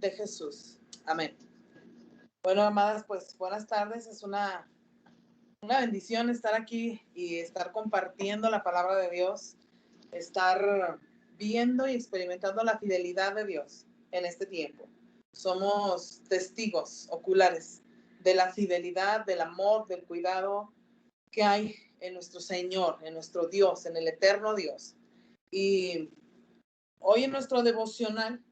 de Jesús. Amén. Bueno, amadas, pues buenas tardes. Es una bendición estar aquí y estar compartiendo la palabra de Dios, estar viendo y experimentando la fidelidad de Dios en este tiempo. Somos testigos oculares de la fidelidad, del amor, del cuidado que hay en nuestro Señor, en nuestro Dios, en el eterno Dios. Y hoy en nuestro devocional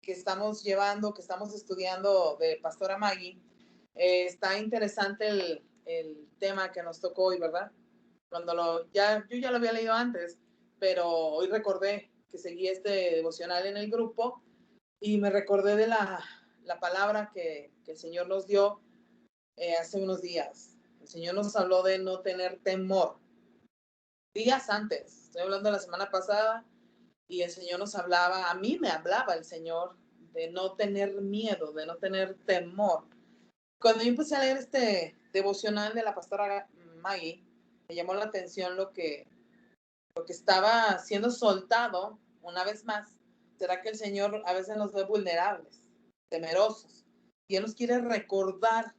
que estamos llevando, que estamos estudiando de Pastora Maggie, está interesante el tema que nos tocó hoy, ¿verdad? Yo ya lo había leído antes, pero hoy recordé que seguí este devocional en el grupo y me recordé de la palabra que el Señor nos dio hace unos días. El Señor nos habló de no tener temor. Días antes, estoy hablando de la semana pasada, y el Señor nos hablaba, a mí me hablaba el Señor de no tener miedo, de no tener temor. Cuando yo empecé a leer este devocional de la pastora Maggie, me llamó la atención lo que estaba siendo soltado una vez más. ¿Será que el Señor a veces nos ve vulnerables, temerosos? Y Él nos quiere recordar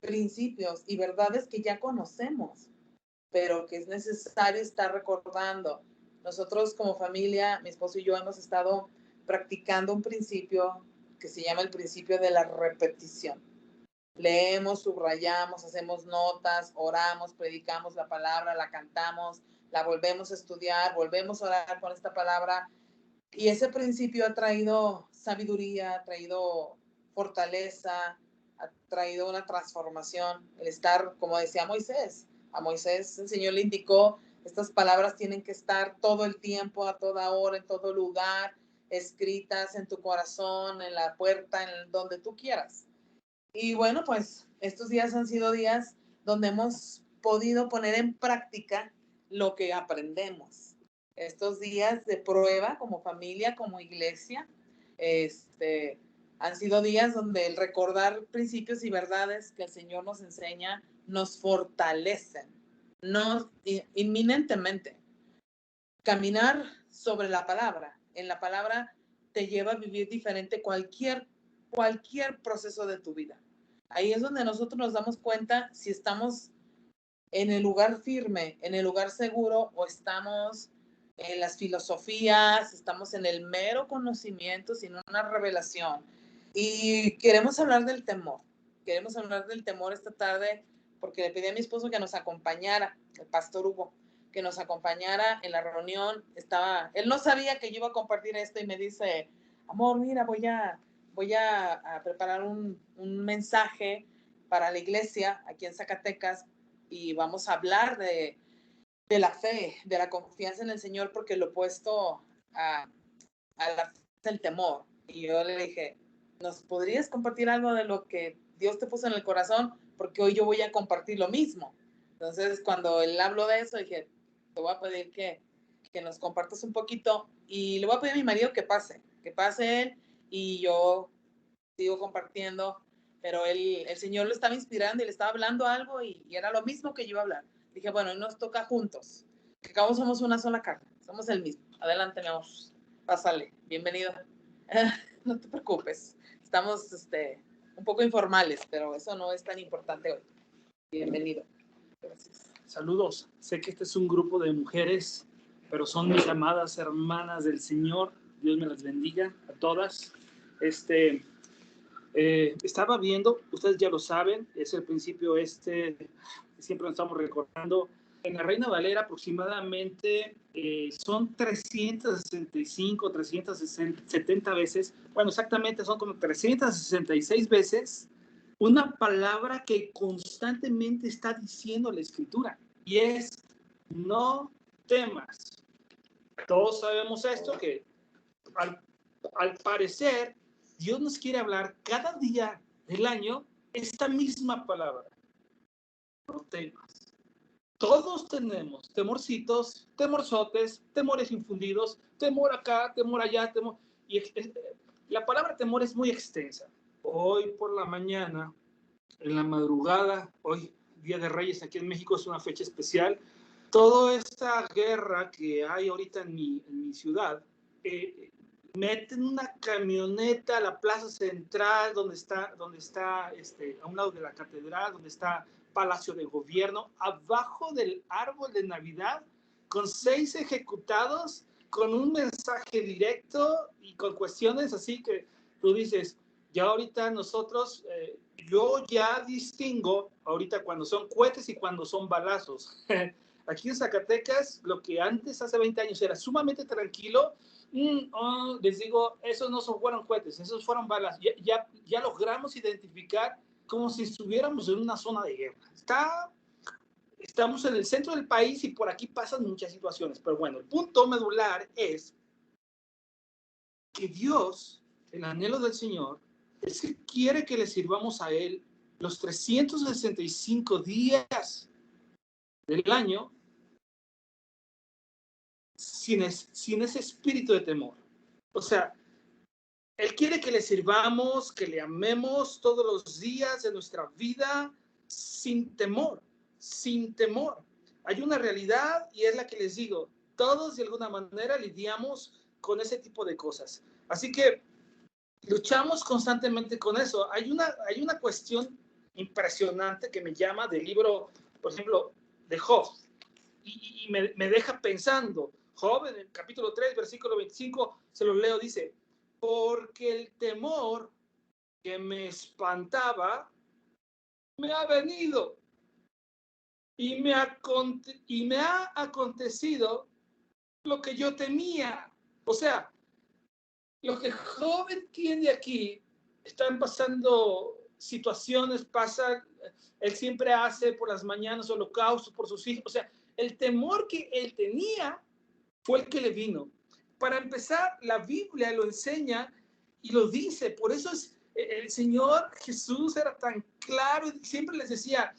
principios y verdades que ya conocemos, pero que es necesario estar recordando. Nosotros como familia, mi esposo y yo hemos estado practicando un principio que se llama el principio de la repetición. Leemos, subrayamos, hacemos notas, oramos, predicamos la palabra, la cantamos, la volvemos a estudiar, volvemos a orar con esta palabra. Y ese principio ha traído sabiduría, ha traído fortaleza, ha traído una transformación. El estar, como decía Moisés, a Moisés el Señor le indicó, estas palabras tienen que estar todo el tiempo, a toda hora, en todo lugar, escritas en tu corazón, en la puerta, en donde tú quieras. Y bueno, pues estos días han sido días donde hemos podido poner en práctica lo que aprendemos. Estos días de prueba como familia, como iglesia, han sido días donde el recordar principios y verdades que el Señor nos enseña nos fortalecen, inminentemente. Caminar sobre la palabra, en la palabra te lleva a vivir diferente cualquier proceso de tu vida. Ahí es donde nosotros nos damos cuenta si estamos en el lugar firme, en el lugar seguro, o estamos en las filosofías, estamos en el mero conocimiento sin una revelación. Y queremos hablar del temor. Queremos hablar del temor esta tarde porque le pedí a mi esposo que nos acompañara, el pastor Hugo, que nos acompañara en la reunión. Él no sabía que yo iba a compartir esto y me dice, amor, mira, voy a preparar un mensaje para la iglesia aquí en Zacatecas y vamos a hablar de la fe, de la confianza en el Señor, porque lo opuesto a el temor. Y yo le dije, ¿nos podrías compartir algo de lo que Dios te puso en el corazón? Porque hoy yo voy a compartir lo mismo. Entonces, cuando él habló de eso, dije, te voy a pedir que nos compartas un poquito y le voy a pedir a mi marido que pase él y yo sigo compartiendo, pero el Señor lo estaba inspirando y le estaba hablando algo y era lo mismo que yo iba a hablar. Dije, bueno, hoy nos toca juntos, que acabo somos una sola carne, somos el mismo. Adelante, mi amor, pásale, bienvenido. No te preocupes, estamos un poco informales, pero eso no es tan importante hoy. Bienvenido. Gracias. Saludos, sé que este es un grupo de mujeres, pero son mis amadas hermanas del Señor. Dios me las bendiga a todas. Estaba viendo, ustedes ya lo saben, es el principio siempre nos estamos recordando. En la Reina Valera aproximadamente son 365, 370 veces, bueno, exactamente son como 366 veces una palabra que constantemente está diciendo la Escritura, y es no temas. Todos sabemos esto, que al parecer Dios nos quiere hablar cada día del año esta misma palabra. No temas. Todos tenemos temorcitos, temorzotes, temores infundidos, temor acá, temor allá, temor. Y la palabra temor es muy extensa. Hoy por la mañana, en la madrugada, hoy Día de Reyes aquí en México es una fecha especial. Toda esta guerra que hay ahorita en mi ciudad, meten una camioneta a la plaza central, donde está a un lado de la catedral, donde está Palacio de Gobierno, abajo del árbol de Navidad, con 6 ejecutados, con un mensaje directo y con cuestiones así que tú dices, ya ahorita nosotros, yo ya distingo ahorita cuando son cohetes y cuando son balazos. Aquí en Zacatecas, lo que antes, hace 20 años, era sumamente tranquilo, les digo, esos no fueron cohetes, esos fueron balas. Ya logramos identificar como si estuviéramos en una zona de guerra. Estamos en el centro del país y por aquí pasan muchas situaciones. Pero bueno, el punto medular es que Dios, el anhelo del Señor, es que quiere que le sirvamos a Él los 365 días del año sin ese espíritu de temor. O sea, Él quiere que le sirvamos, que le amemos todos los días de nuestra vida sin temor, sin temor. Hay una realidad y es la que les digo, todos de alguna manera lidiamos con ese tipo de cosas. Así que luchamos constantemente con eso. Hay una cuestión impresionante que me llama del libro, por ejemplo, de Job, y me deja pensando. Job, en el capítulo 3, versículo 25, se lo leo, dice, porque el temor que me espantaba me ha venido y me ha acontecido lo que yo temía. O sea, lo que Job entiende aquí, están pasando situaciones, él siempre hace por las mañanas holocaustos por sus hijos. O sea, el temor que él tenía fue el que le vino. Para empezar, la Biblia lo enseña y lo dice. Por eso el Señor Jesús era tan claro y siempre les decía,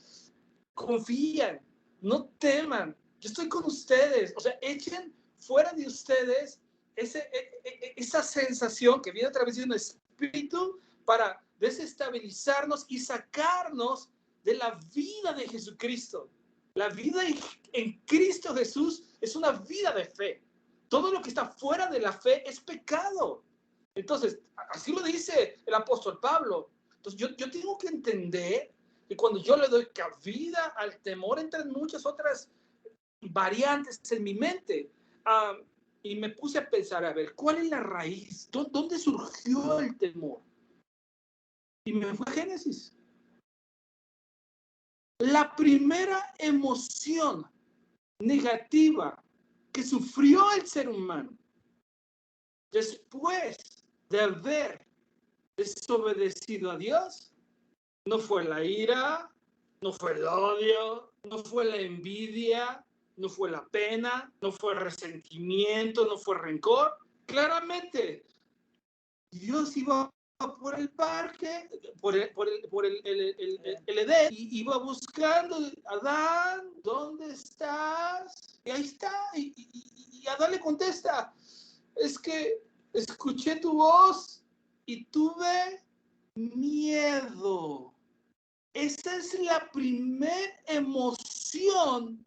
confíen, no teman, yo estoy con ustedes. O sea, echen fuera de ustedes esa sensación que viene a través de un espíritu para desestabilizarnos y sacarnos de la vida de Jesucristo. La vida en Cristo Jesús es una vida de fe. Todo lo que está fuera de la fe es pecado. Entonces, así lo dice el apóstol Pablo. Entonces, yo tengo que entender que cuando yo le doy cabida al temor, entran muchas otras variantes en mi mente. Y me puse a pensar, a ver, ¿cuál es la raíz? ¿Dónde surgió el temor? Y me fue a Génesis. La primera emoción negativa que sufrió el ser humano después de haber desobedecido a Dios no fue la ira, no fue el odio, no fue la envidia, no fue la pena, no fue el resentimiento, no fue el rencor. Claramente, Dios iba por el parque, por el Edén, y iba buscando, Adán, ¿dónde estás? Y ahí está, y Adán le contesta, es que escuché tu voz y tuve miedo. Esa es la primera emoción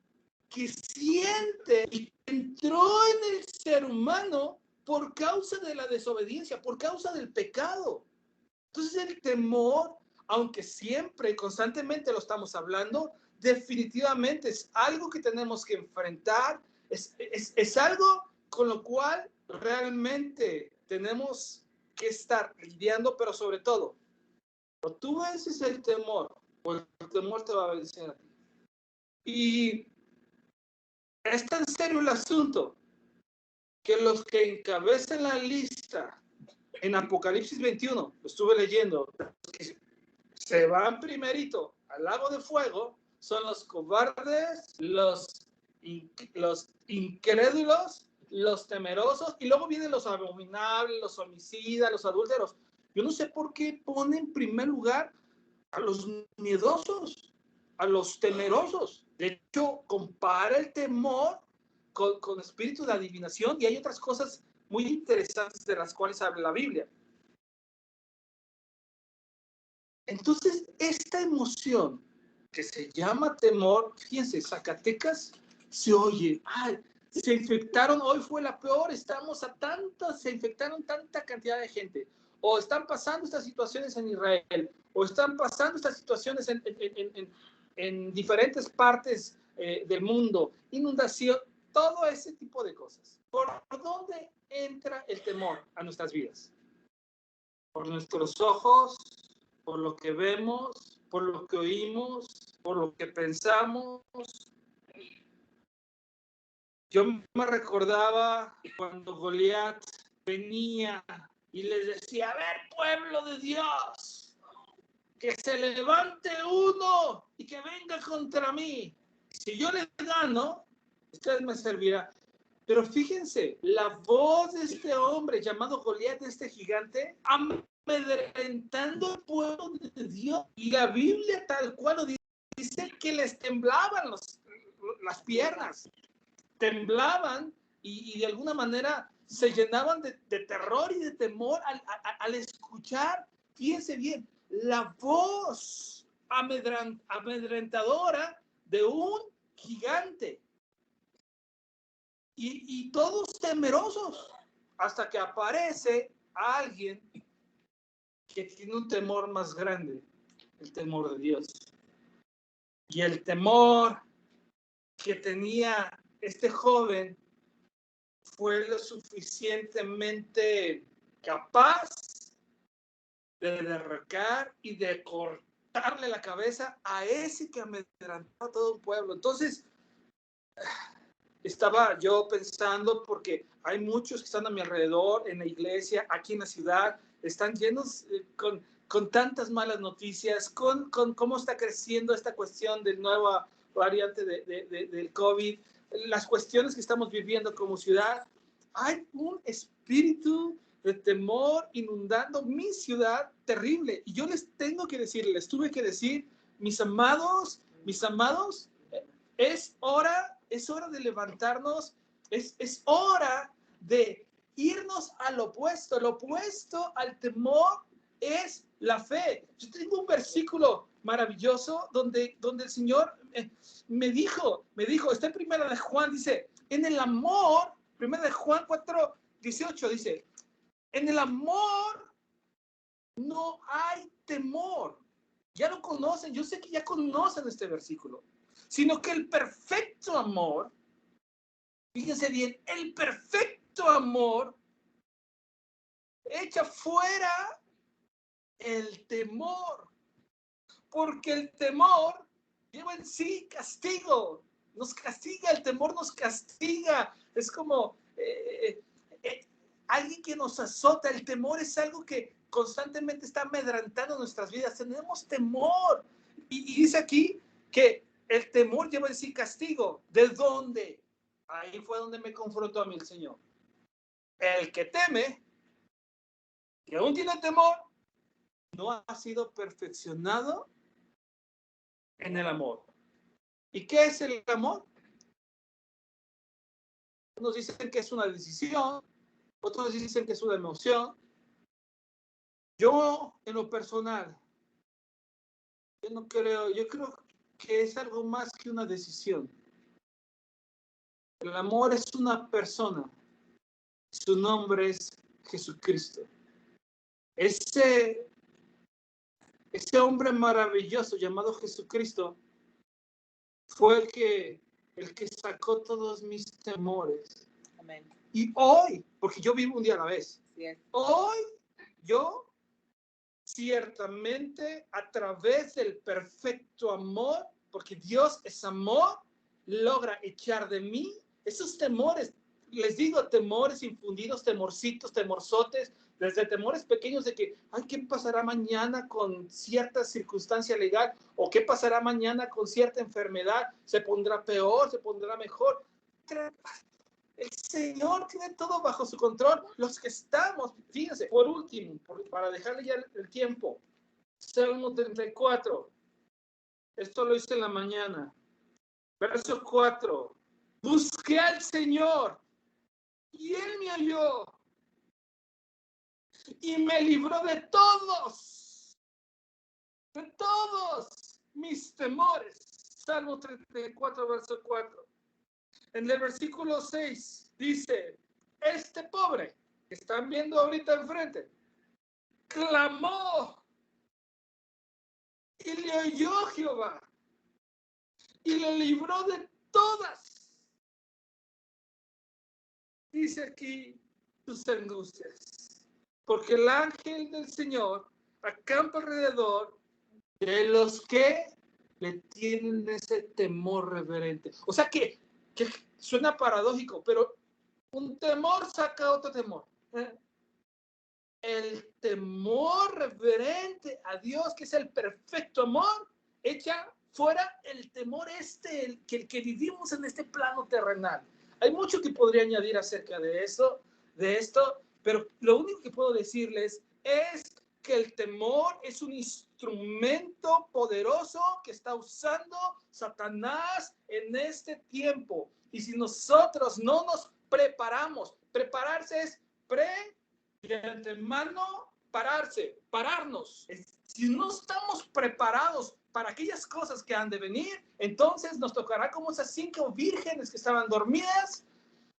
que siente y entró en el ser humano por causa de la desobediencia, por causa del pecado. Entonces el temor, aunque siempre, constantemente lo estamos hablando, definitivamente es algo que tenemos que enfrentar, es algo con lo cual realmente tenemos que estar lidiando, pero sobre todo, cuando tú vences el temor, pues el temor te va a vencer a ti. Y es tan serio el asunto que los que encabezan la lista en Apocalipsis 21, lo estuve leyendo, que se van primerito al lago de fuego, son los cobardes, los incrédulos, los temerosos, y luego vienen los abominables, los homicidas, los adúlteros. Yo no sé por qué ponen en primer lugar a los miedosos, a los temerosos. De hecho, compara el temor con espíritu de adivinación, y hay otras cosas muy interesantes de las cuales habla la Biblia. Entonces, esta emoción que se llama temor, fíjense, Zacatecas se oye, ay, se infectaron, hoy fue la peor, se infectaron tanta cantidad de gente, o están pasando estas situaciones en Israel, o están pasando estas situaciones en diferentes partes del mundo, inundación, todo ese tipo de cosas. ¿Por dónde entra el temor a nuestras vidas? Por nuestros ojos, por lo que vemos, por lo que oímos, por lo que pensamos. Yo me recordaba cuando Goliat venía y les decía, a ver, pueblo de Dios, que se levante uno y que venga contra mí. Si yo le gano, ustedes me servirán. Pero fíjense, la voz de este hombre llamado Goliat, de este gigante, amedrentando al pueblo de Dios. Y la Biblia tal cual lo dice que les temblaban las piernas. Temblaban y de alguna manera se llenaban de terror y de temor al escuchar, fíjense bien, la voz amedrentadora de un gigante. Y todos temerosos, hasta que aparece alguien que tiene un temor más grande, el temor de Dios. Y el temor que tenía este joven fue lo suficientemente capaz de derrocar y de cortarle la cabeza a ese que amedrentó a todo un pueblo. Entonces, estaba yo pensando, porque hay muchos que están a mi alrededor, en la iglesia, aquí en la ciudad, están llenos con tantas malas noticias, con cómo está creciendo esta cuestión del nueva variante del COVID, las cuestiones que estamos viviendo como ciudad. Hay un espíritu de temor inundando mi ciudad terrible. Y yo les tengo que decir, les tuve que decir, mis amados, es hora de levantarnos, es hora de irnos al opuesto. El opuesto al temor es la fe. Yo tengo un versículo maravilloso donde el Señor me dijo, está en Primera de Juan, dice, en el amor, Primera de Juan 4:18 dice, en el amor no hay temor. Ya lo conocen, yo sé que ya conocen este versículo, sino que el perfecto amor, fíjense bien, el perfecto amor echa fuera el temor, porque el temor lleva en sí castigo, nos castiga, el temor nos castiga, es como alguien que nos azota. El temor es algo que constantemente está amedrantando nuestras vidas, tenemos temor, y dice aquí que el temor lleva en sí castigo. ¿De dónde? Ahí fue donde me confrontó a mí el Señor. El que teme, que aún tiene temor, no ha sido perfeccionado en el amor. ¿Y qué es el amor? Unos dicen que es una decisión, otros dicen que es una emoción. Yo, en lo personal, yo creo que es algo más que una decisión. El amor es una persona. Su nombre es Jesucristo. Ese hombre maravilloso llamado Jesucristo fue el que sacó todos mis temores. Amén. Y hoy, porque yo vivo un día a la vez, Bien. Hoy yo ciertamente, a través del perfecto amor, porque Dios es amor, logra echar de mí esos temores. Les digo, temores infundidos, temorcitos, temorzotes, desde temores pequeños de que, ay, ¿qué pasará mañana con cierta circunstancia legal? ¿O qué pasará mañana con cierta enfermedad? ¿Se pondrá peor? ¿Se pondrá mejor? El Señor tiene todo bajo su control. Los que estamos, fíjense, por último, para dejarle ya el tiempo, Salmo 34. Esto lo hice en la mañana. Verso 4. Busqué al Señor y Él me oyó y me libró de todos mis temores. Salmo 34, verso 4. En el versículo 6 dice, este pobre que están viendo ahorita enfrente, clamó y le oyó Jehová y le libró de todas, dice aquí, sus angustias. Porque el ángel del Señor acampa alrededor de los que le tienen ese temor reverente. O sea que suena paradójico, pero un temor saca otro temor. El temor reverente a Dios, que es el perfecto amor, echa fuera el temor el que vivimos en este plano terrenal. Hay mucho que podría añadir acerca de esto, pero lo único que puedo decirles es que el temor es un instrumento poderoso que está usando Satanás en este tiempo. Y si nosotros no nos preparamos, prepararse es de antemano pararnos. Si no estamos preparados para aquellas cosas que han de venir, entonces nos tocará como esas 5 vírgenes que estaban dormidas,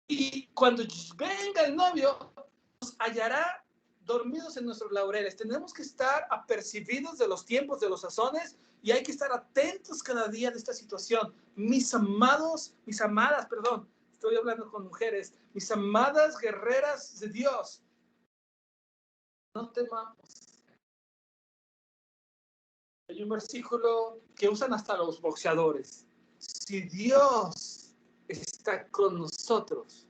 y cuando venga el novio, nos hallará dormidos en nuestros laureles. Tenemos que estar apercibidos de los tiempos, de los sazones, y hay que estar atentos cada día de esta situación. Mis amadas, estoy hablando con mujeres, mis amadas guerreras de Dios, no temamos. Hay un versículo que usan hasta los boxeadores. Si Dios está con nosotros,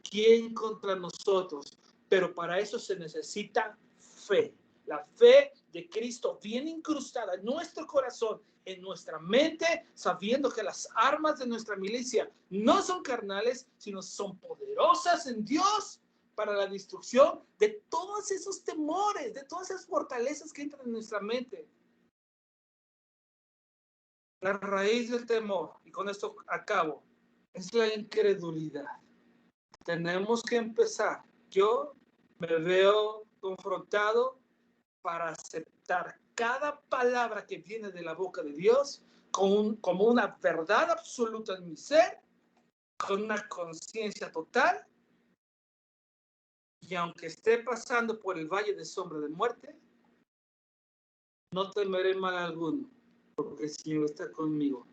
¿quién contra nosotros? Pero para eso se necesita fe. La fe de Cristo bien incrustada en nuestro corazón, en nuestra mente, sabiendo que las armas de nuestra milicia no son carnales, sino son poderosas en Dios para la destrucción de todos esos temores, de todas esas fortalezas que entran en nuestra mente. La raíz del temor, y con esto acabo, es la incredulidad. Tenemos que empezar. Yo me veo confrontado para aceptar cada palabra que viene de la boca de Dios como una verdad absoluta en mi ser, con una conciencia total. Y aunque esté pasando por el valle de sombra de muerte, no temeré mal alguno, porque el Señor está conmigo.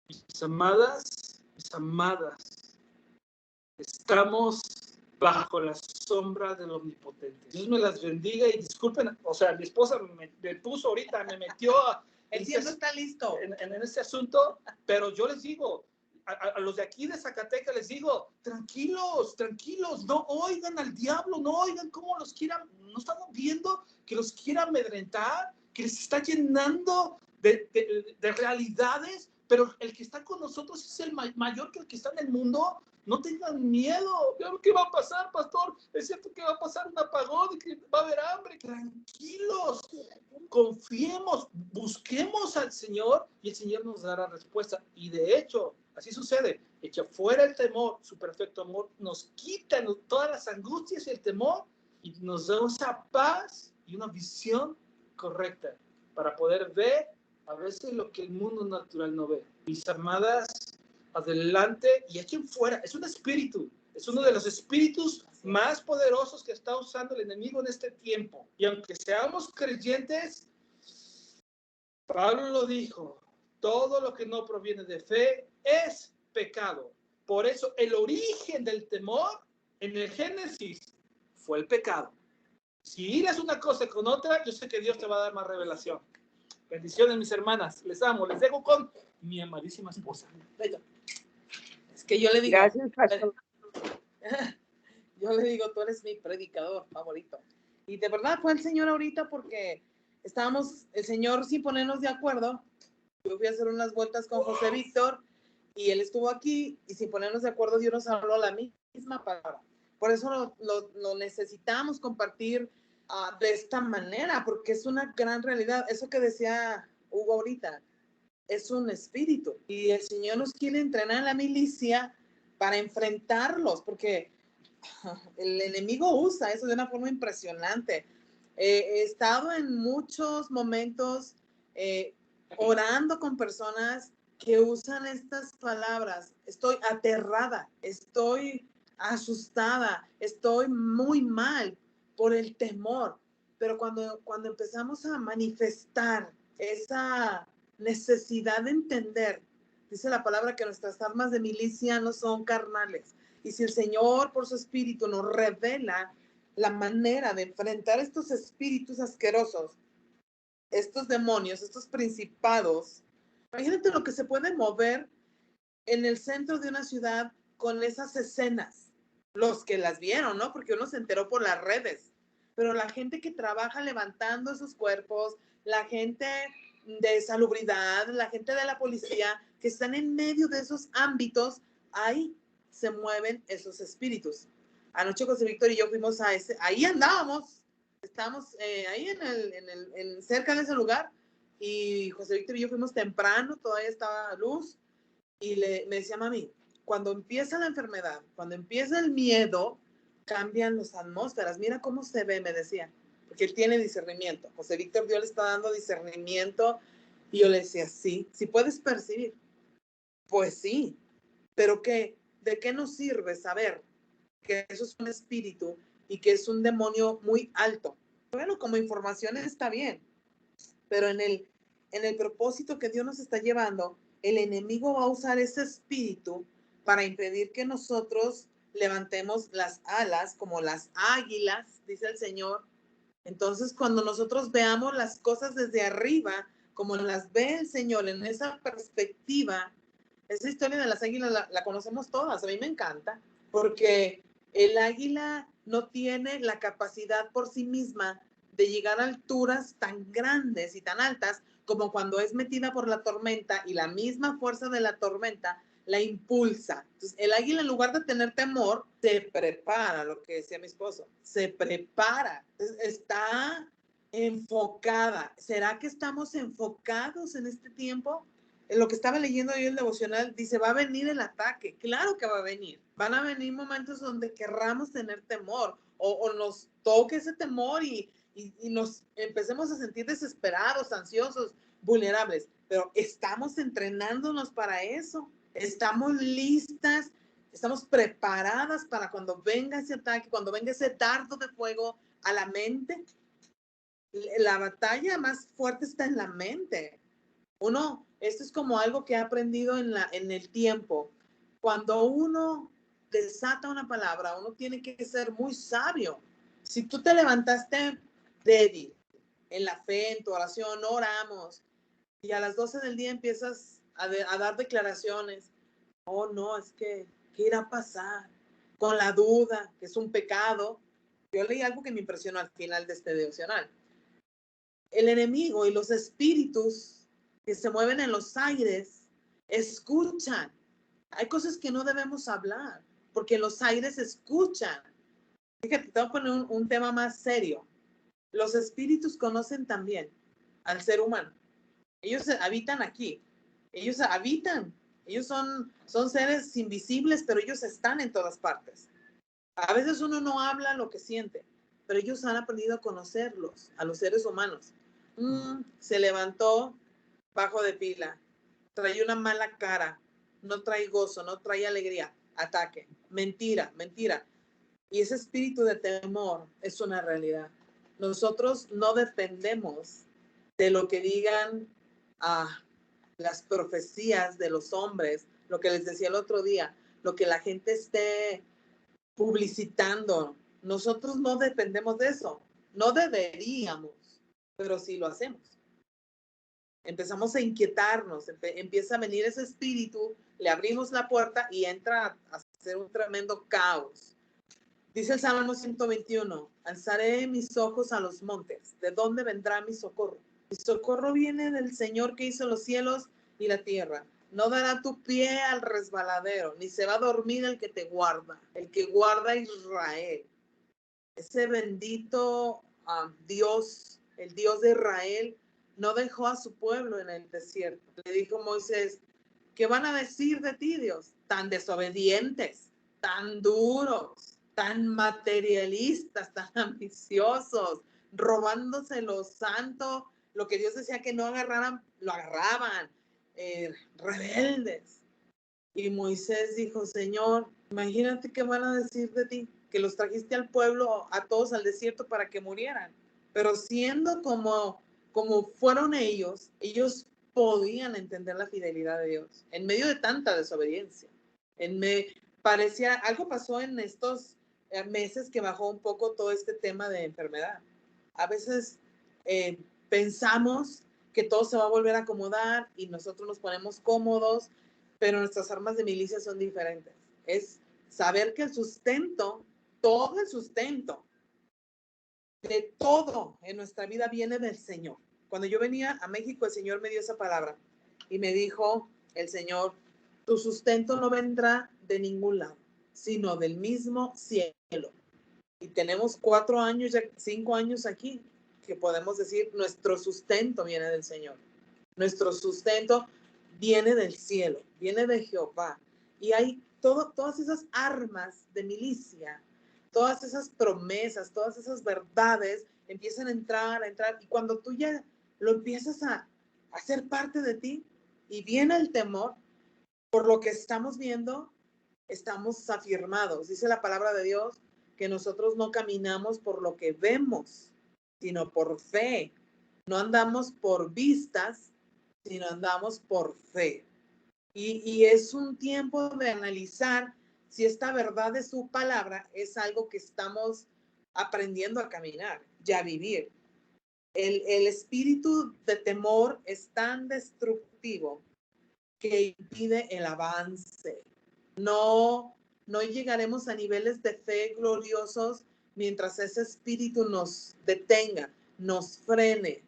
Mis amadas, estamos bajo la sombra del Omnipotente. Dios me las bendiga y disculpen, o sea, mi esposa me puso ahorita, me metió el cielo está listo en este asunto, pero yo les digo, a los de aquí de Zacatecas les digo, tranquilos, no oigan al diablo, no oigan cómo los quieran, no estamos viendo que los quiera amedrentar, que les está llenando de realidades, pero el que está con nosotros es el mayor que el que está en el mundo. No tengan miedo. ¿Qué va a pasar, pastor? Es cierto que va a pasar un apagón, que va a haber hambre. Tranquilos, confiemos, busquemos al Señor y el Señor nos dará respuesta. Y de hecho, así sucede. Echa fuera el temor, su perfecto amor nos quita todas las angustias y el temor y nos da esa paz y una visión correcta para poder ver a veces lo que el mundo natural no ve. Mis amadas, adelante y echen fuera. Es un espíritu, es uno de los espíritus más poderosos que está usando el enemigo en este tiempo. Y aunque seamos creyentes, Pablo lo dijo, todo lo que no proviene de fe es pecado. Por eso el origen del temor en el Génesis fue el pecado. Si hilas una cosa con otra, yo sé que Dios te va a dar más revelación. Bendiciones, mis hermanas. Les amo. Les dejo con mi amadísima esposa. Es que yo le digo, gracias, pastor. Yo le digo, tú eres mi predicador favorito. Y de verdad fue el Señor ahorita porque estábamos, el Señor sin ponernos de acuerdo. Yo fui a hacer unas vueltas con José Víctor y él estuvo aquí y sin ponernos de acuerdo Dios nos habló la misma palabra. Por eso lo necesitamos compartir de esta manera, porque es una gran realidad. Eso que decía Hugo ahorita, es un espíritu. Y el Señor nos quiere entrenar en la milicia para enfrentarlos, porque el enemigo usa eso de una forma impresionante. He estado en muchos momentos orando con personas que usan estas palabras. Estoy aterrada, estoy asustada, estoy muy mal por el temor. Pero cuando empezamos a manifestar esa necesidad de entender, dice la palabra que nuestras armas de milicia no son carnales. Y si el Señor por su espíritu nos revela la manera de enfrentar estos espíritus asquerosos, estos demonios, estos principados, imagínate lo que se puede mover en el centro de una ciudad con esas escenas. Los que las vieron, ¿no? Porque uno se enteró por las redes. Pero la gente que trabaja levantando esos cuerpos, la gente de salubridad, la gente de la policía, que están en medio de esos ámbitos, ahí se mueven esos espíritus. Anoche José Víctor y yo fuimos a ese, ahí andábamos, estábamos ahí cerca de ese lugar, y José Víctor y yo fuimos temprano, todavía estaba luz, y me decía, mami, cuando empieza la enfermedad, cuando empieza el miedo, cambian las atmósferas. Mira cómo se ve, me decía, porque él tiene discernimiento. José Víctor, Dios le está dando discernimiento. Y yo le decía, sí, sí puedes percibir. Pues sí, pero ¿de qué nos sirve saber que eso es un espíritu y que es un demonio muy alto? Bueno, como información está bien, pero en el propósito que Dios nos está llevando, el enemigo va a usar ese espíritu para impedir que nosotros levantemos las alas como las águilas, dice el Señor. Entonces, cuando nosotros veamos las cosas desde arriba, como las ve el Señor en esa perspectiva, esa historia de las águilas la conocemos todas. A mí me encanta, porque el águila no tiene la capacidad por sí misma de llegar a alturas tan grandes y tan altas como cuando es metida por la tormenta, y la misma fuerza de la tormenta la impulsa. Entonces, el águila, en lugar de tener temor, se prepara, lo que decía mi esposo, se prepara. Entonces, está enfocada. ¿Será que estamos enfocados en este tiempo? En lo que estaba leyendo yo el devocional, dice, va a venir el ataque. Claro que va a venir. Van a venir momentos donde querramos tener temor, o nos toque ese temor y nos empecemos a sentir desesperados, ansiosos, vulnerables. Pero estamos entrenándonos para eso. Estamos listas, estamos preparadas para cuando venga ese ataque, cuando venga ese dardo de fuego a la mente. La batalla más fuerte está en la mente. Esto es como algo que he aprendido en el tiempo. Cuando uno desata una palabra, uno tiene que ser muy sabio. Si tú te levantaste débil en la fe, en tu oración, no oramos, y a las 12 del día empiezas a dar declaraciones, oh no, es que, ¿qué irá a pasar? Con la duda, que es un pecado. Yo leí algo que me impresionó al final de este devocional. El enemigo y los espíritus que se mueven en los aires escuchan. Hay cosas que no debemos hablar, porque los aires escuchan. Fíjate, te voy a poner un tema más serio. Los espíritus conocen también al ser humano. Ellos habitan aquí. Ellos habitan. Ellos son seres invisibles, pero ellos están en todas partes. A veces uno no habla lo que siente, pero ellos han aprendido a conocerlos, a los seres humanos. Se levantó bajo de pila, trae una mala cara, no trae gozo, no trae alegría, ataque, mentira, mentira. Y ese espíritu de temor es una realidad. Nosotros no dependemos de lo que digan las profecías de los hombres, lo que les decía el otro día, lo que la gente esté publicitando. Nosotros no dependemos de eso. No deberíamos, pero sí lo hacemos. Empezamos a inquietarnos, empieza a venir ese espíritu, le abrimos la puerta y entra a hacer un tremendo caos. Dice el Salmo 121, alzaré mis ojos a los montes. ¿De dónde vendrá mi socorro? Mi socorro viene del Señor que hizo los cielos y la tierra. No dará tu pie al resbaladero, ni se va a dormir el que te guarda, el que guarda a Israel. Ese bendito Dios, el Dios de Israel, no dejó a su pueblo en el desierto. Le dijo Moisés, ¿qué van a decir de ti, Dios? Tan desobedientes, tan duros, tan materialistas, tan ambiciosos, robándose lo santo, lo que Dios decía que no agarraran, lo agarraban. rebeldes. Y Moisés dijo, Señor, imagínate qué van a decir de ti, que los trajiste al pueblo, a todos al desierto para que murieran. Pero siendo como fueron ellos podían entender la fidelidad de Dios en medio de tanta desobediencia. Parecía, algo pasó en estos meses que bajó un poco todo este tema de enfermedad. A veces pensamos que todo se va a volver a acomodar y nosotros nos ponemos cómodos, pero nuestras armas de milicia son diferentes. Es saber que el sustento, todo el sustento de todo en nuestra vida viene del Señor. Cuando yo venía a México, el Señor me dio esa palabra y me dijo el Señor, tu sustento no vendrá de ningún lado, sino del mismo cielo. Y tenemos 4 años, ya 5 años aquí, que podemos decir, nuestro sustento viene del Señor. Nuestro sustento viene del cielo, viene de Jehová. Y hay todas esas armas de milicia, todas esas promesas, todas esas verdades empiezan a entrar. Y cuando tú ya lo empiezas a hacer parte de ti y viene el temor, por lo que estamos viendo, estamos afirmados. Dice la palabra de Dios que nosotros no caminamos por lo que vemos, sino por fe. No andamos por vistas, sino andamos por fe. Y es un tiempo de analizar si esta verdad de su palabra es algo que estamos aprendiendo a caminar y a vivir. El espíritu de temor es tan destructivo que impide el avance. No llegaremos a niveles de fe gloriosos mientras ese espíritu nos detenga, nos frene.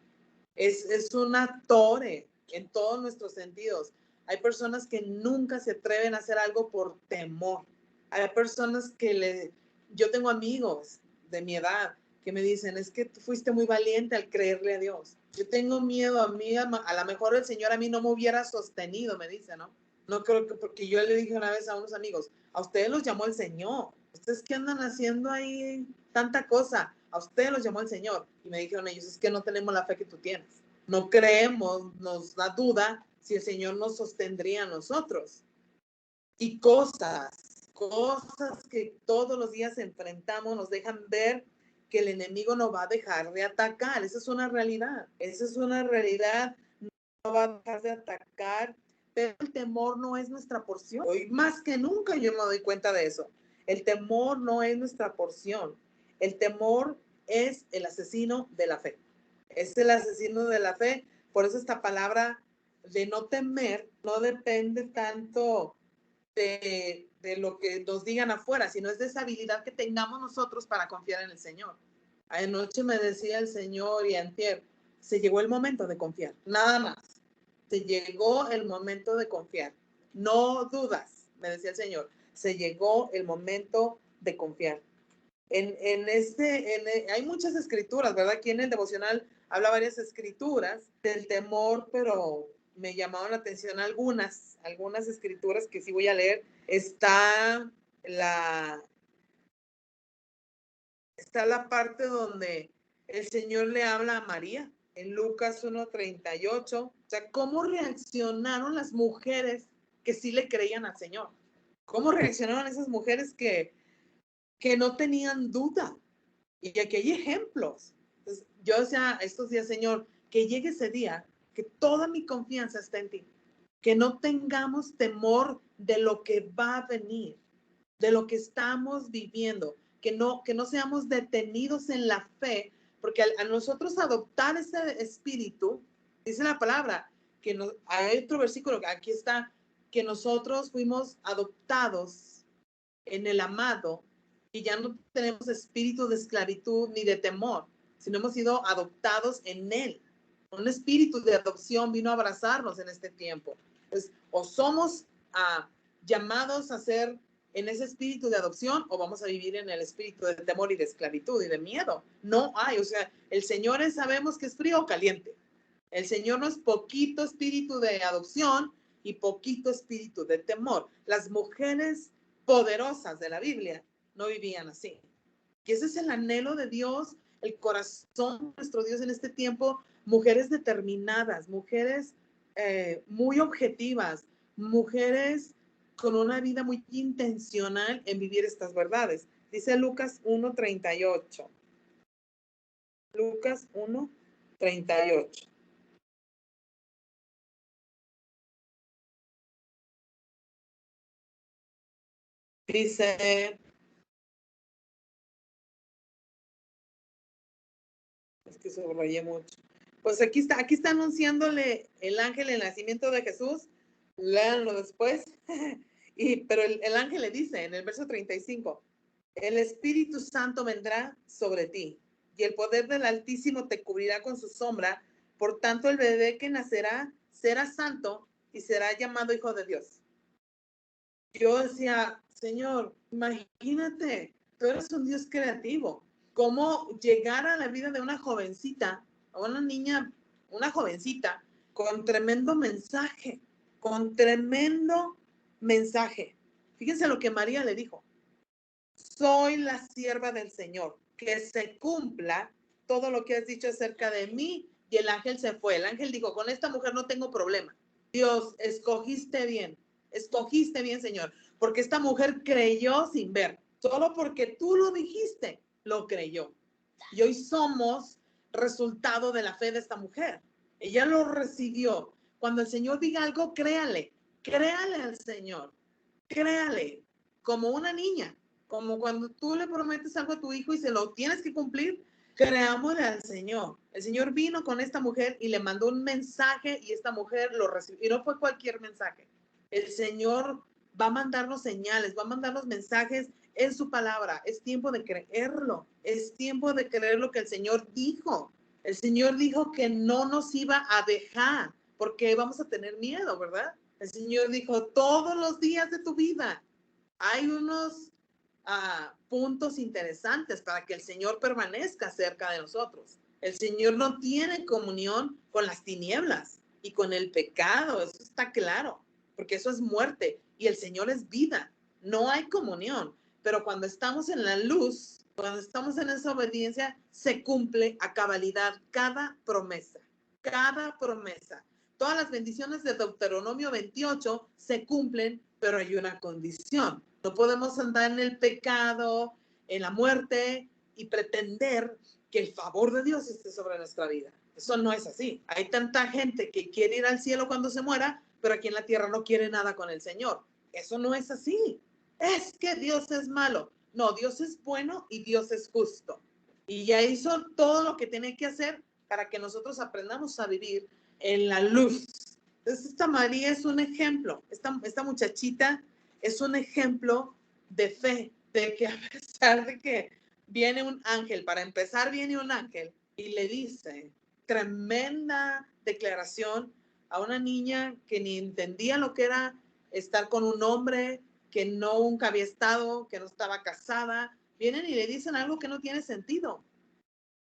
Es una torre en todos nuestros sentidos. Hay personas que nunca se atreven a hacer algo por temor. Hay personas yo tengo amigos de mi edad que me dicen, es que tú fuiste muy valiente al creerle a Dios. Yo tengo miedo, a lo mejor el Señor a mí no me hubiera sostenido, me dice, ¿no? No creo que, porque yo le dije una vez a unos amigos, a ustedes los llamó el Señor. ¿Ustedes qué andan haciendo ahí tanta cosa? A ustedes los llamó el Señor. Y me dijeron ellos, es que no tenemos la fe que tú tienes. No creemos, nos da duda si el Señor nos sostendría a nosotros. Y cosas que todos los días enfrentamos nos dejan ver que el enemigo no va a dejar de atacar. Esa es una realidad. No va a dejar de atacar, pero el temor no es nuestra porción. Hoy más que nunca yo me doy cuenta de eso. El temor no es nuestra porción. El temor es el asesino de la fe. Es el asesino de la fe. Por eso esta palabra de no temer no depende tanto de lo que nos digan afuera, sino es de esa habilidad que tengamos nosotros para confiar en el Señor. Anoche me decía el Señor y antier, se llegó el momento de confiar, nada más. Se llegó el momento de confiar. No dudas, me decía el Señor, se llegó el momento de confiar. Hay muchas escrituras, ¿verdad? Aquí en el devocional habla varias escrituras del temor, pero me llamaron la atención algunas escrituras que sí voy a leer. Está la parte donde el Señor le habla a María en Lucas 1:38. O sea, ¿cómo reaccionaron las mujeres que sí le creían al Señor? ¿Cómo reaccionaron esas mujeres que no tenían duda? Y aquí hay ejemplos. Entonces, yo decía estos días, Señor, que llegue ese día, que toda mi confianza esté en ti, que no tengamos temor de lo que va a venir, de lo que estamos viviendo, que no seamos detenidos en la fe, porque a nosotros adoptar ese espíritu, dice la palabra, hay otro versículo, aquí está, que nosotros fuimos adoptados en el amado y ya no tenemos espíritu de esclavitud ni de temor, sino hemos sido adoptados en él. Un espíritu de adopción vino a abrazarnos en este tiempo. Entonces, o somos llamados a ser en ese espíritu de adopción o vamos a vivir en el espíritu de temor y de esclavitud y de miedo. No hay, o sea, el Señor sabemos que es frío o caliente. El Señor no es poquito espíritu de adopción y poquito espíritu de temor. Las mujeres poderosas de la Biblia no vivían así. Y ese es el anhelo de Dios, el corazón de nuestro Dios en este tiempo, mujeres determinadas, mujeres muy objetivas, mujeres con una vida muy intencional en vivir estas verdades. Dice Lucas 1:38. Lucas 1:38. Dice, es que subrayé mucho. Pues aquí está anunciándole el ángel el nacimiento de Jesús. Léanlo después. Pero el ángel le dice en el verso 35, el Espíritu Santo vendrá sobre ti y el poder del Altísimo te cubrirá con su sombra. Por tanto, el bebé que nacerá será santo y será llamado Hijo de Dios. Yo decía, Señor, imagínate, tú eres un Dios creativo. ¿Cómo llegar a la vida de una jovencita, a una niña, una jovencita, con tremendo mensaje, con tremendo mensaje? Fíjense lo que María le dijo. Soy la sierva del Señor, que se cumpla todo lo que has dicho acerca de mí. Y el ángel se fue. El ángel dijo, con esta mujer no tengo problema. Dios, escogiste bien, Señor, porque esta mujer creyó sin ver. Solo porque tú lo dijiste, lo creyó. Y hoy somos resultado de la fe de esta mujer. Ella lo recibió. Cuando el Señor diga algo, créale al Señor, créale, como una niña. Como cuando tú le prometes algo a tu hijo y se lo tienes que cumplir, creámosle al Señor. El Señor vino con esta mujer y le mandó un mensaje y esta mujer lo recibió. Y no fue cualquier mensaje. El Señor va a mandarnos señales, va a mandarnos mensajes en su palabra. Es tiempo de creerlo. Es tiempo de creer lo que el Señor dijo. El Señor dijo que no nos iba a dejar porque vamos a tener miedo, ¿verdad? El Señor dijo, todos los días de tu vida hay unos puntos interesantes para que el Señor permanezca cerca de nosotros. El Señor no tiene comunión con las tinieblas y con el pecado, eso está claro, porque eso es muerte y el Señor es vida. No hay comunión, pero cuando estamos en la luz, cuando estamos en esa obediencia, se cumple a cabalidad cada promesa, cada promesa. Todas las bendiciones de Deuteronomio 28 se cumplen, pero hay una condición. No podemos andar en el pecado, en la muerte y pretender que el favor de Dios esté sobre nuestra vida. Eso no es así. Hay tanta gente que quiere ir al cielo cuando se muera, pero aquí en la tierra no quiere nada con el Señor. Eso no es así. Es que Dios es malo. No, Dios es bueno y Dios es justo. Y ya hizo todo lo que tiene que hacer para que nosotros aprendamos a vivir en la luz. Entonces, esta María es un ejemplo. Esta muchachita es un ejemplo de fe, de que a pesar de que viene un ángel, para empezar viene un ángel y le dice tremenda declaración a una niña que ni entendía lo que era estar con un hombre, que nunca había estado, que no estaba casada. Vienen y le dicen algo que no tiene sentido.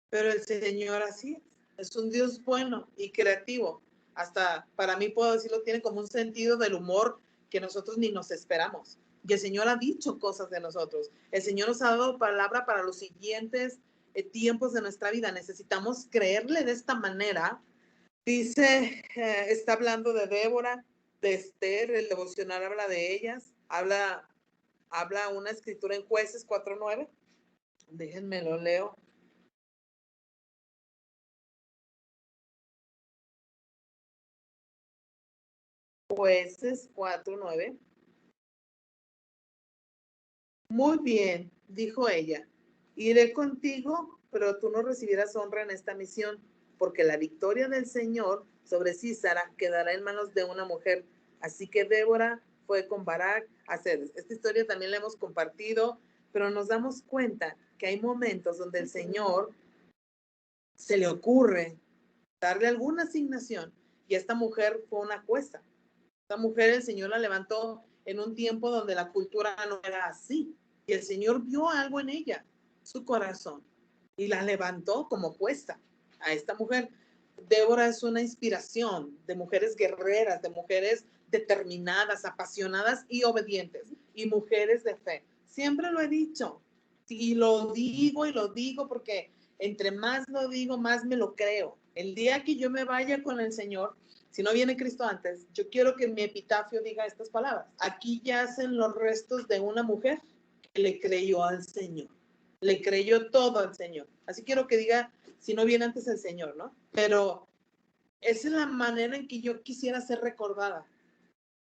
Pero el Señor así es un Dios bueno y creativo. Hasta para mí puedo decirlo, tiene como un sentido del humor que nosotros ni nos esperamos. Y el Señor ha dicho cosas de nosotros. El Señor nos ha dado palabra para los siguientes tiempos de nuestra vida. Necesitamos creerle de esta manera. Dice, está hablando de Débora, de Esther, el devocional habla de ellas. Habla una escritura en Jueces 4:9. Déjenme lo leo. Jueces 4:9. Muy bien, dijo ella, iré contigo, pero tú no recibirás honra en esta misión, porque la victoria del Señor sobre Císara quedará en manos de una mujer. Así que Débora fue con Barak a Cedes. Esta historia también la hemos compartido, pero nos damos cuenta que hay momentos donde el Señor se le ocurre darle alguna asignación y esta mujer fue una jueza. Esta mujer el Señor la levantó en un tiempo donde la cultura no era así. Y el Señor vio algo en ella, su corazón, y la levantó como jueza a esta mujer. Débora es una inspiración de mujeres guerreras, de mujeres determinadas, apasionadas y obedientes, y mujeres de fe. Siempre lo he dicho, y lo digo porque entre más lo digo, más me lo creo. El día que yo me vaya con el Señor, si no viene Cristo antes, yo quiero que mi epitafio diga estas palabras. Aquí yacen los restos de una mujer que le creyó al Señor. Le creyó todo al Señor. Así quiero que diga, si no viene antes el Señor, ¿no? Pero esa es la manera en que yo quisiera ser recordada.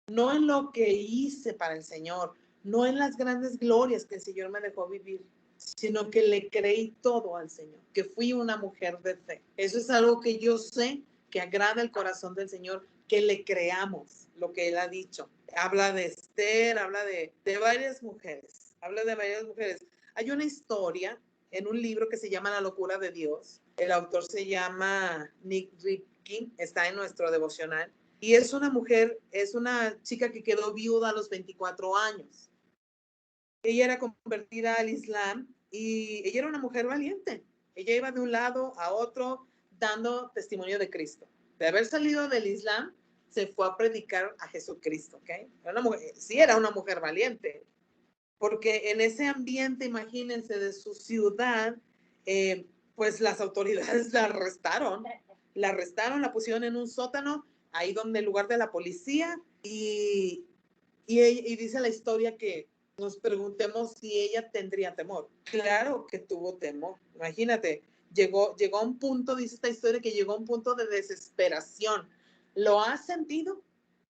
No en lo que hice para el Señor, no en las grandes glorias que el Señor me dejó vivir, sino que le creí todo al Señor, que fui una mujer de fe. Eso es algo que yo sé que agrada el corazón del Señor, que le creamos lo que Él ha dicho. Habla de Esther, habla de varias mujeres, habla de varias mujeres. Hay una historia en un libro que se llama La locura de Dios. El autor se llama Nick Ripkin, está en nuestro devocional. Y es una mujer, es una chica que quedó viuda a los 24 años. Ella era convertida al Islam y ella era una mujer valiente. Ella iba de un lado a otro dando testimonio de Cristo. De haber salido del Islam, se fue a predicar a Jesucristo, ¿ok? Era una mujer, sí era una mujer valiente, porque en ese ambiente, imagínense, de su ciudad, pues las autoridades la arrestaron, la pusieron en un sótano, ahí donde el lugar de la policía, y dice la historia que nos preguntemos si ella tendría temor. Claro que tuvo temor, imagínate, llegó a un punto, dice esta historia, que llegó a un punto de desesperación. ¿Lo has sentido?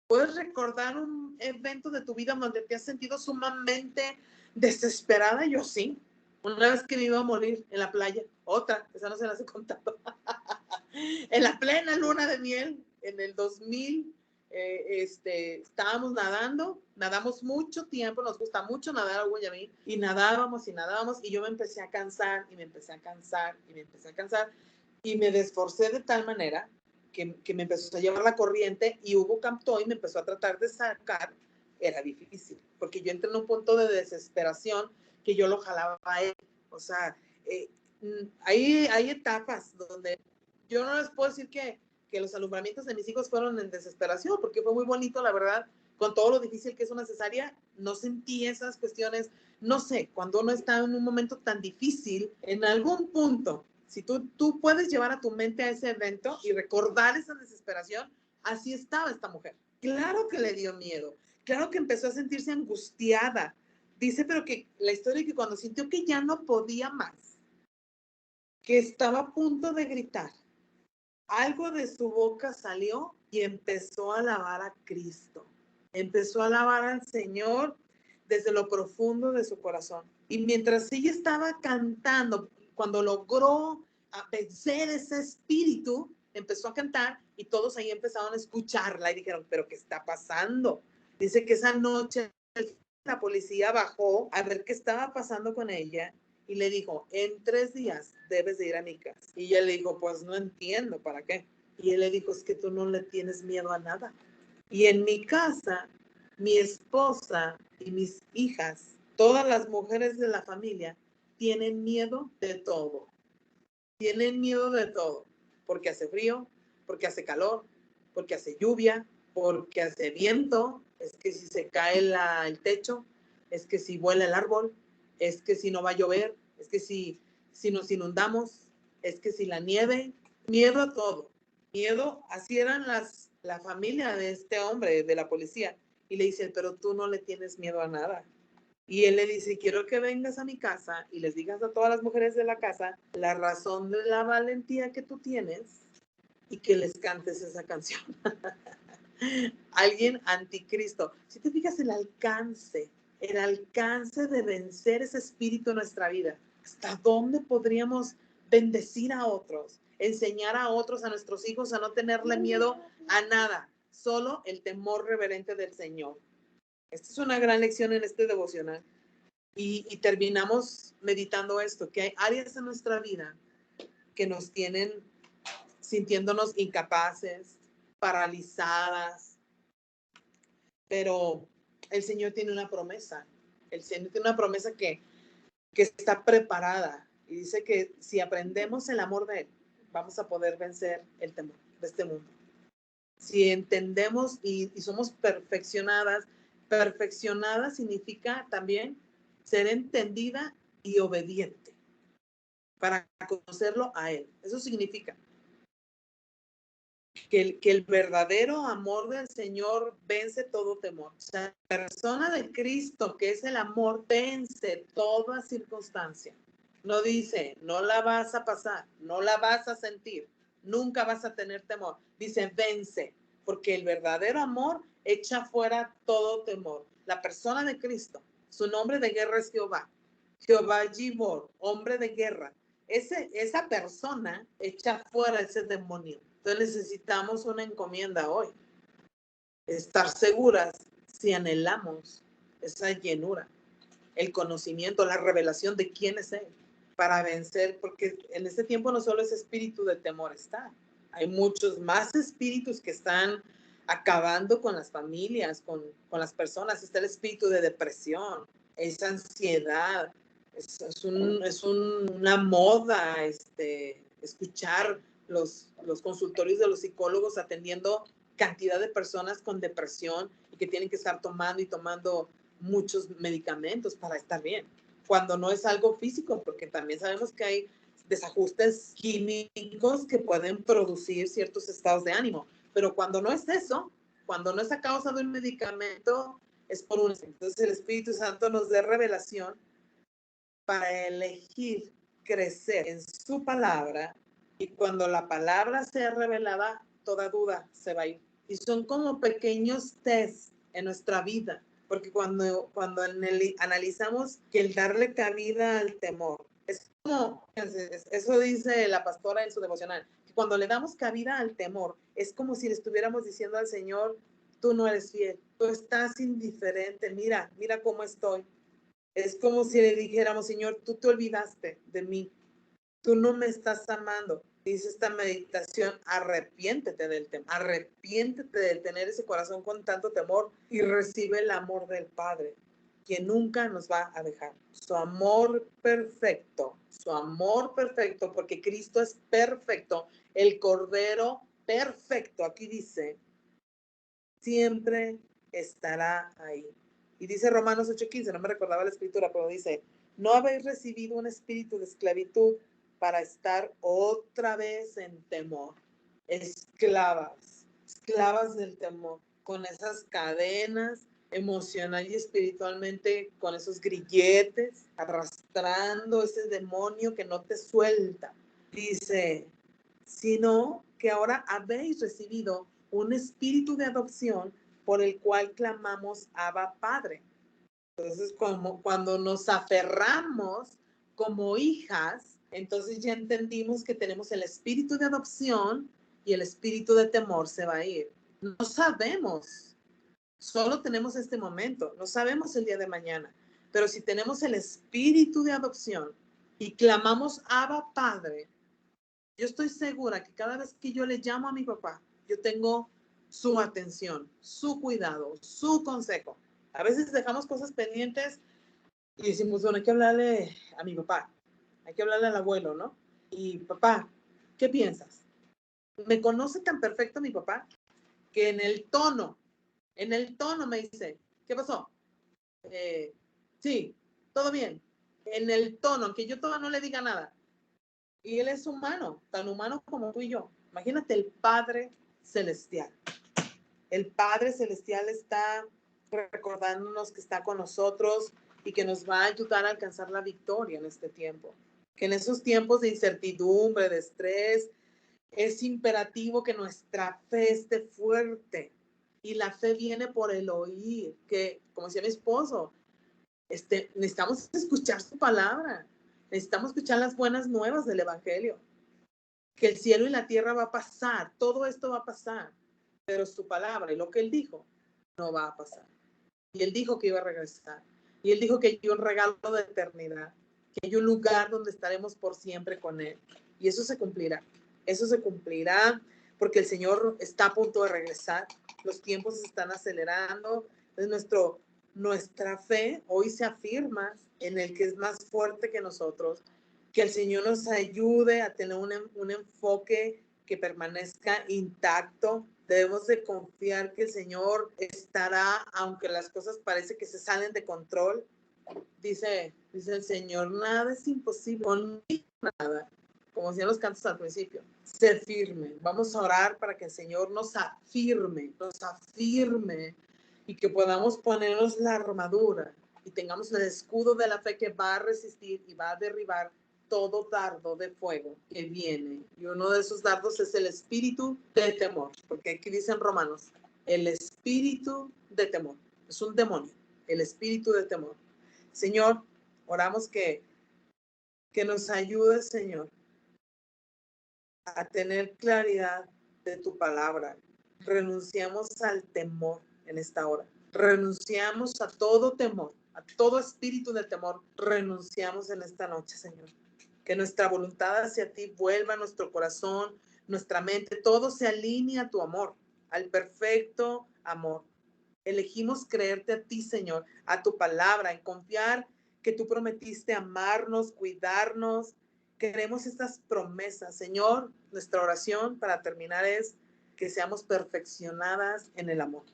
¿Puedes recordar un evento de tu vida donde te has sentido sumamente desesperada? Yo sí. Una vez que me iba a morir en la playa, otra, esa no se las he contado. En la plena luna de miel, en el 2000, estábamos nadamos mucho tiempo, nos gusta mucho nadar a Guayamín, y nadábamos, y yo me empecé a cansar, y me empecé a cansar, y me desforcé de tal manera que me empezó a llevar la corriente, y Hugo captó y me empezó a tratar de sacar. Era difícil, porque yo entré en un punto de desesperación que yo lo jalaba a él. O sea, hay etapas donde yo no les puedo decir que los alumbramientos de mis hijos fueron en desesperación, porque fue muy bonito, la verdad, con todo lo difícil que es una cesárea, no sentí esas cuestiones. No sé, cuando uno está en un momento tan difícil, en algún punto, si tú puedes llevar a tu mente a ese evento y recordar esa desesperación, así estaba esta mujer. Claro que le dio miedo, claro que empezó a sentirse angustiada. Dice, pero que la historia, que cuando sintió que ya no podía más, que estaba a punto de gritar, algo de su boca salió y empezó a alabar a Cristo. Empezó a alabar al Señor desde lo profundo de su corazón. Y mientras ella estaba cantando, cuando logró vencer ese espíritu, empezó a cantar, y todos ahí empezaron a escucharla y dijeron, ¿pero qué está pasando? Dice que esa noche la policía bajó a ver qué estaba pasando con ella, y le dijo, en 3 días debes de ir a mi casa. Y ella le dijo, pues no entiendo, ¿para qué? Y él le dijo, es que tú no le tienes miedo a nada. Y en mi casa, mi esposa y mis hijas, todas las mujeres de la familia, tienen miedo de todo. Tienen miedo de todo. Porque hace frío, porque hace calor, porque hace lluvia, porque hace viento, es que si se cae el techo, es que si vuela el árbol, es que si no va a llover, es que si nos inundamos, es que si la nieve, miedo a todo. Miedo, así eran la familia de este hombre, de la policía. Y le dice, pero tú no le tienes miedo a nada. Y él le dice, quiero que vengas a mi casa y les digas a todas las mujeres de la casa la razón de la valentía que tú tienes, y que les cantes esa canción. Alguien anticristo. Si te fijas el alcance de vencer ese espíritu en nuestra vida, ¿hasta dónde podríamos bendecir a otros, enseñar a otros, a nuestros hijos, a no tenerle miedo a nada, solo el temor reverente del Señor? Esta es una gran lección en este devocional. Y terminamos meditando esto, que hay áreas en nuestra vida que nos tienen sintiéndonos incapaces, paralizadas, pero el Señor tiene una promesa. El Señor tiene una promesa que está preparada, y dice que si aprendemos el amor de Él, vamos a poder vencer el temor de este mundo. Si entendemos y somos perfeccionadas significa también ser entendida y obediente para conocerlo a Él. Eso significa. que el verdadero amor del Señor vence todo temor. O sea, la persona de Cristo, que es el amor, vence toda circunstancia. No dice, no la vas a pasar, no la vas a sentir, nunca vas a tener temor. Dice, vence, porque el verdadero amor echa fuera todo temor. La persona de Cristo, su nombre de guerra es Jehová. Jehová Gibor, hombre de guerra. Esa persona echa fuera ese demonio. Entonces necesitamos una encomienda hoy. Estar seguras si anhelamos esa llenura, el conocimiento, la revelación de quién es Él para vencer, porque en este tiempo no solo ese espíritu de temor está, hay muchos más espíritus que están acabando con las familias, con las personas. Está el espíritu de depresión, esa ansiedad, es una moda escuchar los consultorios de los psicólogos atendiendo cantidad de personas con depresión y que tienen que estar tomando muchos medicamentos para estar bien, cuando no es algo físico, porque también sabemos que hay desajustes químicos que pueden producir ciertos estados de ánimo, pero cuando no es eso, cuando no es a causa de un medicamento, es por un... Entonces el Espíritu Santo nos dé revelación para elegir crecer en su palabra, y cuando la palabra sea revelada, toda duda se va a ir. Y son como pequeños test en nuestra vida, porque cuando analizamos que el darle cabida al temor, es como, eso dice la pastora en su devocional, que cuando le damos cabida al temor, es como si le estuviéramos diciendo al Señor, tú no eres fiel, tú estás indiferente, mira cómo estoy. Es como si le dijéramos, Señor, tú te olvidaste de mí, tú no me estás amando. Dice esta meditación, arrepiéntete del temor, arrepiéntete de tener ese corazón con tanto temor y recibe el amor del Padre, que nunca nos va a dejar. Su amor perfecto, porque Cristo es perfecto, el Cordero perfecto, aquí dice, siempre estará ahí. Y dice Romanos 8:15, no me recordaba la escritura, pero dice, no habéis recibido un espíritu de esclavitud para estar otra vez en temor. Esclavas del temor, con esas cadenas emocional y espiritualmente, con esos grilletes, arrastrando ese demonio que no te suelta. Dice, sino que ahora habéis recibido un espíritu de adopción por el cual clamamos Abba Padre. Entonces, cuando nos aferramos como hijas, entonces ya entendimos que tenemos el espíritu de adopción y el espíritu de temor se va a ir. No sabemos, solo tenemos este momento, no sabemos el día de mañana, pero si tenemos el espíritu de adopción y clamamos Abba Padre, yo estoy segura que cada vez que yo le llamo a mi papá, yo tengo su atención, su cuidado, su consejo. A veces dejamos cosas pendientes y decimos, bueno, hay que hablarle a mi papá, hay que hablarle al abuelo, ¿no? Y papá, ¿qué piensas? Me conoce tan perfecto mi papá que en el tono me dice, ¿qué pasó? Sí, todo bien. En el tono, aunque yo todavía no le diga nada. Y Él es humano, tan humano como tú y yo. Imagínate el Padre Celestial. El Padre Celestial está recordándonos que está con nosotros y que nos va a ayudar a alcanzar la victoria en este tiempo. Que en esos tiempos de incertidumbre, de estrés, es imperativo que nuestra fe esté fuerte. Y la fe viene por el oír, que, como decía mi esposo, necesitamos escuchar su palabra. Necesitamos escuchar las buenas nuevas del Evangelio. Que el cielo y la tierra va a pasar, todo esto va a pasar, pero su palabra y lo que Él dijo no va a pasar. Y Él dijo que iba a regresar. Y Él dijo que hay un regalo de eternidad, que hay un lugar donde estaremos por siempre con Él. Y eso se cumplirá. Eso se cumplirá porque el Señor está a punto de regresar. Los tiempos se están acelerando. Entonces nuestra fe hoy se afirma en el que es más fuerte que nosotros. Que el Señor nos ayude a tener un enfoque que permanezca intacto. Debemos de confiar que el Señor estará, aunque las cosas parece que se salen de control. Dice el Señor, nada es imposible, conmigo nada. como decían los cantos al principio, sé firme. Vamos a orar para que el Señor nos afirme y que podamos ponernos la armadura y tengamos el escudo de la fe que va a resistir y va a derribar todo dardo de fuego que viene. Y uno de esos dardos es el espíritu de temor, porque aquí dicen Romanos, el espíritu de temor. Es un demonio, el espíritu de temor. Señor, oramos que nos ayude, Señor, a tener claridad de tu palabra. Renunciamos al temor en esta hora. Renunciamos a todo temor, a todo espíritu de temor. Renunciamos en esta noche, Señor. Que nuestra voluntad hacia ti vuelva a nuestro corazón, nuestra mente, todo se alinea a tu amor, al perfecto amor. Elegimos creerte a ti, Señor, a tu palabra, en confiar que tú prometiste amarnos, cuidarnos. Queremos estas promesas, Señor. Nuestra oración para terminar es que seamos perfeccionadas en el amor.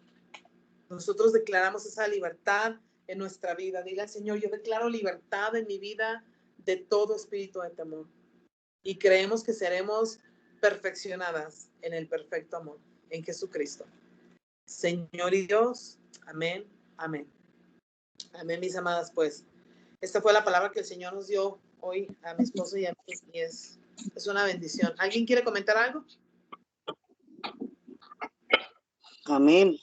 Nosotros declaramos esa libertad en nuestra vida. Diga, Señor, yo declaro libertad en mi vida de todo espíritu de temor. Y creemos que seremos perfeccionadas en el perfecto amor, en Jesucristo. Señor y Dios, amén, amén. Amén, mis amadas, pues. Esta fue la palabra que el Señor nos dio hoy a mi esposo y a mí, y es una bendición. ¿Alguien quiere comentar algo? Amén.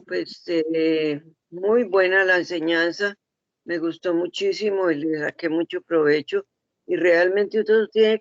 Pues muy buena la enseñanza, me gustó muchísimo y le saqué mucho provecho y realmente uno tiene que